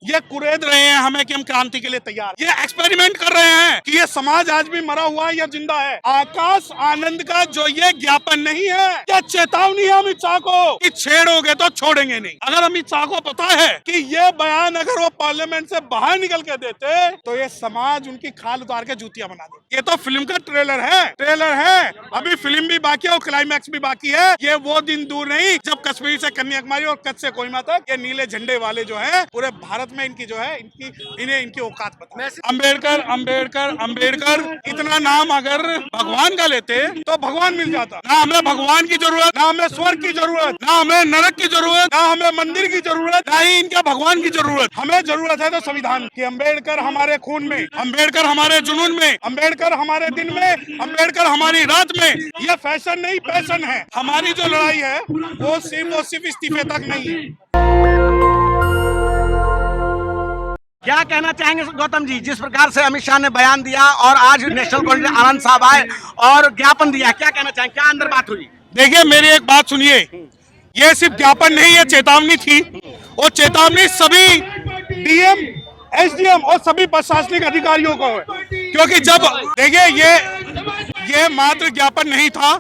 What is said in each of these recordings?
ये कुरेद रहे हैं हमें कि हम क्रांति के लिए तैयार, ये एक्सपेरिमेंट कर रहे हैं कि ये समाज आज भी मरा हुआ है या जिंदा है। आकाश आनंद का जो ये ज्ञापन नहीं है, क्या चेतावनी है अमित शाह को कि छेड़ोगे तो छोड़ेंगे नहीं। अगर अमित शाह को पता है कि ये बयान अगर वो पार्लियामेंट से बाहर निकल के देते तो ये समाज उनकी खाल उतार के जूतियां बना दे। ये तो फिल्म का ट्रेलर है, अभी फिल्म भी बाकी है और क्लाइमैक्स भी बाकी है। ये वो दिन दूर नहीं जब कश्मीर से कन्याकुमारी और कच्छ से कोहिमा तक ये नीले झंडे वाले जो है पूरे भारत में इनकी जो है इनकी औकात पता। अम्बेडकर अम्बेडकर अम्बेडकर इतना नाम अगर भगवान का लेते तो भगवान मिल जाता। ना हमें भगवान की जरूरत, ना हमें स्वर्ग की जरूरत, ना हमें नरक की जरूरत, ना हमें मंदिर की जरूरत, ना ही इनका भगवान की जरूरत। हमें जरूरत है तो संविधान की। अम्बेडकर हमारे खून में, अम्बेडकर हमारे जुनून में, अम्बेडकर हमारे दिन में, अम्बेडकर हमारी रात में। यह फैशन नहीं पैशन है। हमारी जो लड़ाई है वो सिर्फ इस्तीफे तक नहीं है। क्या कहना चाहेंगे गौतम जी, जिस प्रकार से अमित शाह ने बयान दिया और आज नेशनल कॉन्फ्रेंस आनंद साहब आए और ज्ञापन दिया, क्या कहना चाहेंगे, क्या अंदर बात हुई? देखिए मेरी एक बात सुनिए, ये सिर्फ ज्ञापन नहीं है, चेतावनी थी। और चेतावनी सभी डीएम, एसडीएम और सभी प्रशासनिक अधिकारियों को है। क्योंकि जब देखिए ये मात्र ज्ञापन नहीं था,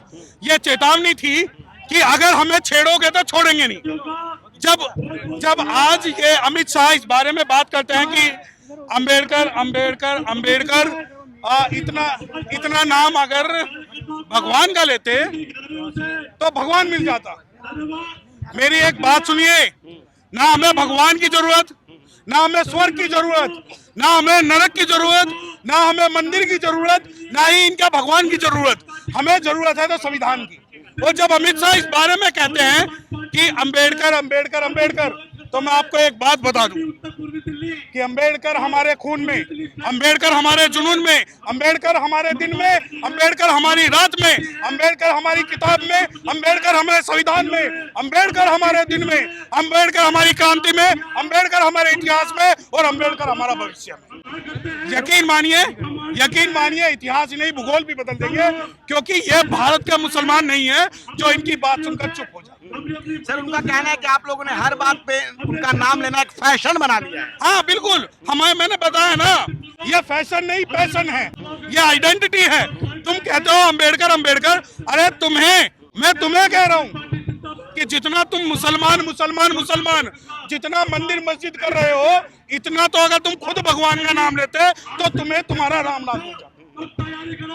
ये चेतावनी थी कि अगर हमें छेड़ोगे तो छोड़ेंगे नहीं। जब आज ये अमित शाह इस बारे में बात करते हैं कि अम्बेडकर अम्बेडकर अम्बेडकर इतना नाम अगर भगवान का लेते तो भगवान मिल जाता। मेरी एक बात सुनिए, ना हमें भगवान की जरूरत, ना हमें स्वर्ग की जरूरत, ना हमें नरक की जरूरत, ना हमें मंदिर की जरूरत, ना ही इनका भगवान की जरूरत। हमें जरूरत है तो संविधान की। और जब अमित शाह इस बारे में कहते हैं कि अम्बेडकर अम्बेडकर अम्बेडकर, तो मैं आपको एक बात बता दूं कि अम्बेडकर हमारे खून में, अम्बेडकर हमारे जुनून में, अम्बेडकर हमारे दिन में, अम्बेडकर हमारी रात में, अम्बेडकर हमारी किताब में, अम्बेडकर हमारे संविधान में, अम्बेडकर हमारे दिन में, अम्बेडकर हमारी क्रांति में, अम्बेडकर हमारे इतिहास में और अम्बेडकर हमारा भविष्य में। यकीन मानिए इतिहास नहीं भूगोल भी बदल देंगे, क्योंकि ये भारत के मुसलमान नहीं है जो इनकी बात सुनकर चुप हो जाए। सर, उनका कहना है कि आप लोगों ने हर बात पे उनका नाम लेना एक फैशन बना लिया है। हाँ बिल्कुल, मैंने बताया ना, ये फैशन नहीं पैशन है, ये आइडेंटिटी है। तुम कहते हो अम्बेडकर अम्बेडकर, अरे मैं तुम्हें कह रहा हूँ कि जितना तुम मुसलमान जितना मंदिर मस्जिद कर रहे हो, इतना तो अगर तुम खुद भगवान का नाम लेते तो तुम्हें तुम्हारा राम राज हो जाता।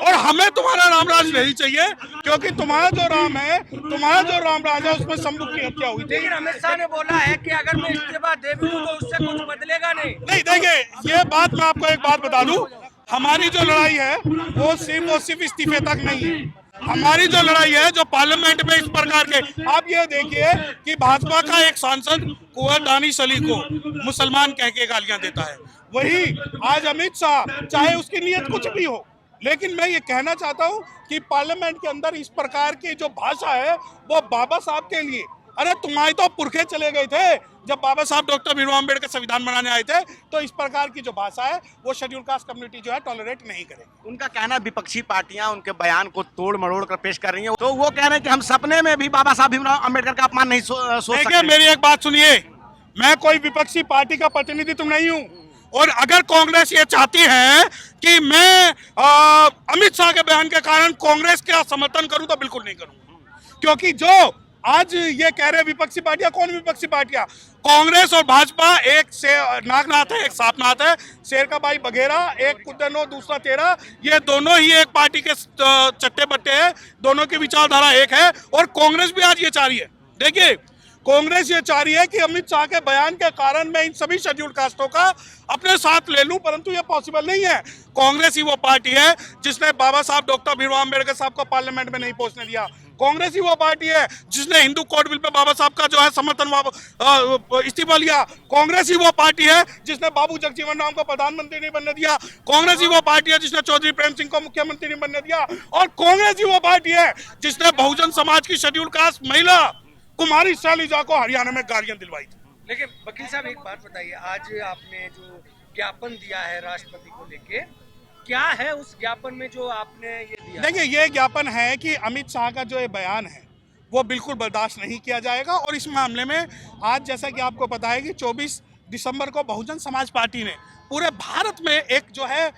और हमें तुम्हारा राम राज नहीं चाहिए, क्योंकि तुम्हारा जो राम राज है उसमें शंभू की हत्या हुई थी। लेकिन अमित शाह ने बोला है कि अगर मैं इस्तीफा दे भी दूं तो उससे कुछ बदलेगा नहीं। देखिए ये बात मैं आपको एक बात बता दूं, हमारी जो लड़ाई है वो सिर्फ इस्तीफे तक नहीं है। हमारी जो लड़ाई है, जो पार्लियामेंट में इस प्रकार के, आप ये देखिए कि भाजपा का एक सांसद कुंवर दानिश अली को मुसलमान कह के गालियां देता है। वही आज अमित शाह, चाहे उसकी नीयत कुछ भी हो, लेकिन मैं ये कहना चाहता हूं कि पार्लियामेंट के अंदर इस प्रकार की जो भाषा है वो बाबा साहब के लिए, अरे तुम्हारे तो पुरखे चले गए थे जब बाबा साहब डॉक्टर भीमराव अम्बेडकर संविधान बनाने आए थे। तो इस प्रकार की जो भाषा है वो शेड्यूल कास्ट कम्युनिटी जो है टॉलरेट नहीं करेगी। उनका कहना है विपक्षी पार्टियां उनके बयान को तोड़ मरोड़ कर पेश कर रही हैं, तो वो कह रहे हैं कि हम सपने में भी बाबा साहब भीमराव अम्बेडकर का अपमान नहीं सोच सकते। मेरी एक बात सुनिए, मैं कोई विपक्षी पार्टी का प्रतिनिधित्व नहीं हूँ, और अगर कांग्रेस ये चाहती है कि मैं अमित शाह के बयान के कारण कांग्रेस का समर्थन करूं तो बिल्कुल नहीं करूंगा। क्योंकि जो आज ये कह रहे विपक्षी पार्टियां, कौन विपक्षी पार्टियां? कांग्रेस और भाजपा एक नागनाथ है, एक सांपनाथ है, शेर का भाई बघेरा, एक कुदनो दूसरा तेरा, ये दोनों ही एक पार्टी के चट्टे बट्टे हैं, दोनों की विचारधारा एक है। और कांग्रेस भी आज ये चाह रही है, देखिए कांग्रेस ये चाह रही है कि अमित शाह के बयान के कारण मैं इन सभी शेड्यूल कास्टों का अपने साथ ले लूं, परंतु ये पॉसिबल नहीं है। कांग्रेस ही वो पार्टी है जिसने बाबा साहब डॉक्टर भीमराव अम्बेडकर साहब को पार्लियामेंट में नहीं पहुंचने दिया। कांग्रेस ही वो पार्टी है जिसने हिंदू कोड बिल पे बाबा साहब का जो है समर्थन इस्तीफा लिया। कांग्रेस ही वो पार्टी है जिसने बाबू जगजीवन राम को प्रधानमंत्री नहीं बनने दिया। कांग्रेस ही वो पार्टी है जिसने चौधरी प्रेम सिंह को मुख्यमंत्री नहीं बनने दिया। और कांग्रेस ही वो पार्टी है जिसने बहुजन समाज की शेड्यूल कास्ट महिला कुमारी शैलजा को हरियाणा में गाड़ियां दिलवाई थी। लेकिन वकील साहब एक बात बताइए, आज आपने जो ज्ञापन दिया है राष्ट्रपति को लेके, क्या है उस ज्ञापन में जो आपने ये दिया? देखिए ये ज्ञापन है कि अमित शाह का जो ये बयान है वो बिल्कुल बर्दाश्त नहीं किया जाएगा। और इस मामले में आज जैसा कि आपको पता है कि 24 दिसंबर को बहुजन समाज पार्टी ने पूरे भारत में एक जो है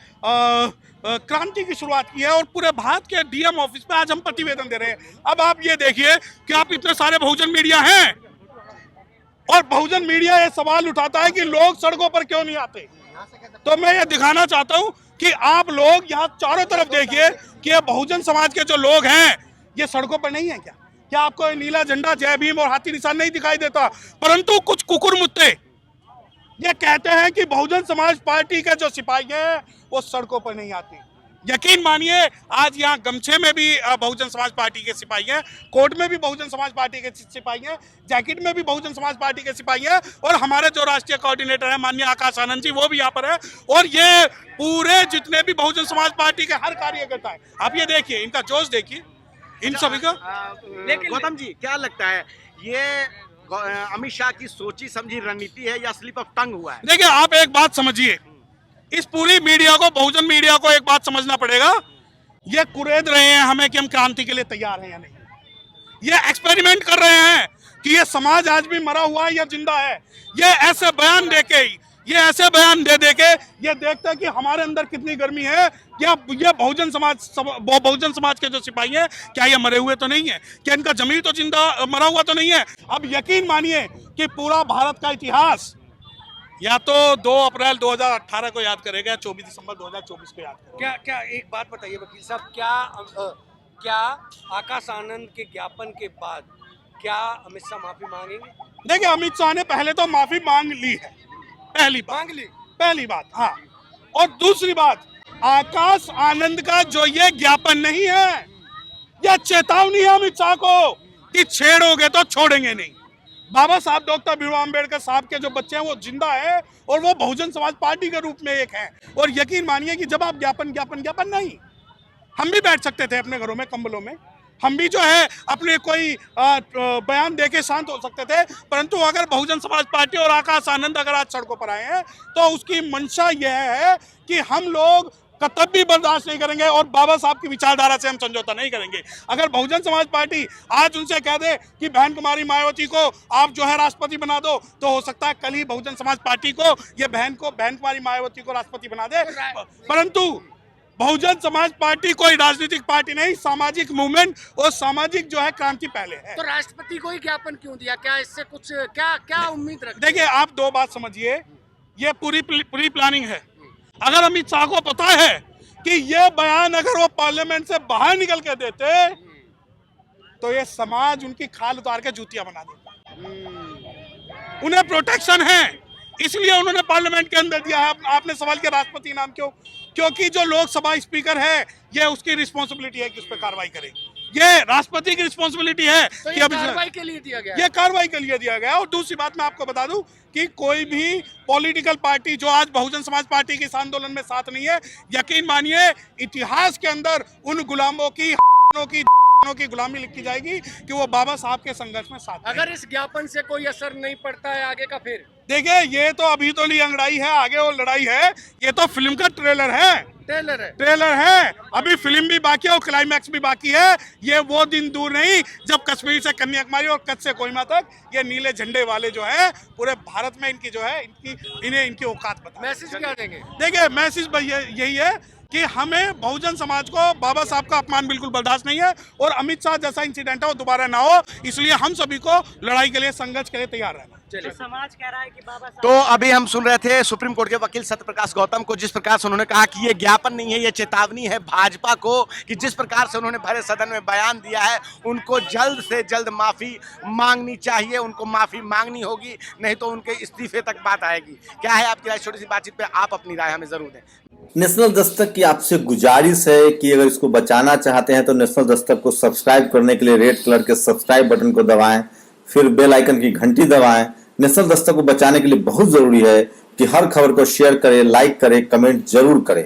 क्रांति की शुरुआत की है और पूरे भारत के डीएम ऑफिस पे आज हम प्रतिवेदन दे रहे हैं। अब आप ये देखिए कि आप इतने सारे बहुजन मीडिया हैं और बहुजन मीडिया ये सवाल उठाता है कि लोग सड़कों पर क्यों नहीं आते। तो मैं ये दिखाना चाहता हूं कि आप लोग यहाँ चारों तरफ देखिए कि ये बहुजन समाज के जो लोग हैं ये सड़कों पर नहीं है क्या? क्या आपको नीला झंडा, जय भीम और हाथी निशान नहीं दिखाई देता? परंतु कुछ कुकुर मुत्ते ये कहते हैं कि बहुजन समाज पार्टी के जो सिपाही हैं वो सड़कों पर नहीं आते। यकीन मानिए आज यहाँ गमछे में भी बहुजन समाज पार्टी के सिपाही हैं, कोट में भी बहुजन समाज पार्टी के सिपाही हैं, जैकेट में भी बहुजन समाज पार्टी के सिपाही हैं और हमारे जो राष्ट्रीय कोऑर्डिनेटर हैं माननीय आकाश आनंद जी वो भी यहाँ पर है और ये पूरे जितने भी बहुजन समाज पार्टी के हर कार्यकर्ता है। आप ये देखिए, इनका जोश देखिए इन सभी का। लेकिन गौतम जी क्या लगता है ये अमित शाह की सोची समझी रणनीति है या स्लिप ऑफ टंग हुआ है? देखिए आप एक बात समझिए, इस पूरी मीडिया को, बहुजन मीडिया को एक बात समझना पड़ेगा, ये कुरेद रहे हैं हमें कि हम क्रांति के लिए तैयार हैं या नहीं। ये एक्सपेरिमेंट कर रहे हैं कि ये समाज आज भी मरा हुआ है या जिंदा है। ये ऐसे बयान देके ये देखते हैं कि हमारे अंदर कितनी गर्मी है। क्या ये बहुजन समाज के जो सिपाही हैं क्या ये मरे हुए तो नहीं है? क्या इनका जमीर तो जिंदा मरा हुआ तो नहीं है? अब यकीन मानिए कि पूरा भारत का इतिहास या तो 2 अप्रैल 2018 को याद करेगा, 24 दिसंबर 2024 को याद करेगा। क्या एक बात बताइए वकील साहब, क्या आकाश आनंद के ज्ञापन के बाद क्या अमित शाह माफी मांगेंगे? देखिए अमित शाह ने पहले तो माफी मांग ली है, पहली बात। हाँ, और दूसरी बात, आकाश आनंद का जो ये ज्ञापन नहीं है, यह चेतावनी है अमित शाह को कि छेड़ोगे तो छोड़ेंगे नहीं। बाबा साहब डॉक्टर भीमराव अम्बेडकर साहब के जो बच्चे हैं वो जिंदा है और वो बहुजन समाज पार्टी के रूप में एक है। और यकीन मानिए कि जब आप ज्ञापन नहीं, हम भी बैठ सकते थे अपने घरों में कंबलों में, हम भी जो है अपने कोई बयान देके शांत हो सकते थे, परंतु अगर बहुजन समाज पार्टी और आकाश आनंद अगर आज सड़कों पर आए हैं तो उसकी मंशा यह है कि हम लोग कतई बर्दाश्त नहीं करेंगे और बाबा साहब की विचारधारा से हम समझौता नहीं करेंगे। अगर बहुजन समाज पार्टी आज उनसे कह दे कि बहन कुमारी मायावती को आप जो है राष्ट्रपति बना दो, तो हो सकता है कल ही बहुजन समाज पार्टी को ये बहन कुमारी मायावती को राष्ट्रपति बना दे। परंतु बहुजन समाज पार्टी कोई राजनीतिक पार्टी नहीं, सामाजिक मूवमेंट और सामाजिक जो है क्रांति पहले है। तो राष्ट्रपति को ही ज्ञापन क्यों दिया? क्या इससे कुछ क्या उम्मीद रखते? देखिए आप 2 बात समझिए, ये पूरी प्लानिंग है। अगर अमित शाह को पता है कि ये बयान अगर वो पार्लियामेंट से बाहर निकल के देते तो ये समाज उनकी खाल उतार के जूतियां बना देता। उन्हें प्रोटेक्शन है इसलिए उन्होंने पार्लियामेंट के अंदर दिया है। आपने सवाल किया राष्ट्रपति नाम क्यों? क्योंकि जो लोकसभा स्पीकर है ये उसकी रिस्पॉन्सिबिलिटी है कि उस पर कार्रवाई करे। ये राष्ट्रपति की रिस्पॉन्सिबिलिटी है कि अब कार्रवाई के लिए दिया गया, ये कार्रवाई के लिए दिया गया। और दूसरी बात मैं आपको बता दूं कि कोई भी पॉलिटिकल पार्टी जो आज बहुजन समाज पार्टी के इस आंदोलन में साथ नहीं है, यकीन मानिए इतिहास के अंदर उन गुलामों की गुलामी लिखी जाएगी कि वो बाबा साहब के संघर्ष में साथ। अगर इस ज्ञापन से कोई असर नहीं पड़ता है आगे का, फिर देखिए ये तो अभी तो ली अंगड़ाई है, आगे वो लड़ाई है। ये तो फिल्म का ट्रेलर है, अभी फिल्म भी बाकी है और क्लाइमैक्स भी बाकी है। ये वो दिन दूर नहीं जब कश्मीर से कन्याकुमारी और कच्छ से कोहिमा तक ये नीले झंडे वाले जो है पूरे भारत में इनकी जो है इनकी औकात बता। मैसेज क्या देंगे? देखिए मैसेज यही है कि हमें बहुजन समाज को बाबा साहब का अपमान बिल्कुल बर्दाश्त नहीं है और अमित शाह जैसा इंसिडेंट है वो दोबारा ना हो, इसलिए हम सभी को लड़ाई के लिए, संघर्ष के लिए तैयार रहना। तो समाज कह रहा है कि बाबा साहब। तो अभी हम सुन रहे थे सुप्रीम कोर्ट के वकील सत्यप्रकाश गौतम को, जिस प्रकार से उन्होंने कहा कि ये ज्ञापन नहीं है, ये चेतावनी है भाजपा को कि जिस प्रकार से उन्होंने भरे सदन में बयान दिया है उनको जल्द से जल्द माफी मांगनी चाहिए, उनको माफी मांगनी होगी, नहीं तो उनके इस्तीफे तक बात आएगी। क्या है आपकी राय? छोटी सी बातचीत पे आप अपनी राय हमें जरूर दें। नेशनल दस्तक की आपसे गुजारिश है कि अगर इसको बचाना चाहते हैं तो नेशनल दस्तक को सब्सक्राइब करने के लिए रेड कलर के सब्सक्राइब बटन को दबाएं, फिर बेल आइकन की घंटी दबाएं। नेशनल दस्तक को बचाने के लिए बहुत जरूरी है कि हर खबर को शेयर करें, लाइक करें, कमेंट जरूर करें।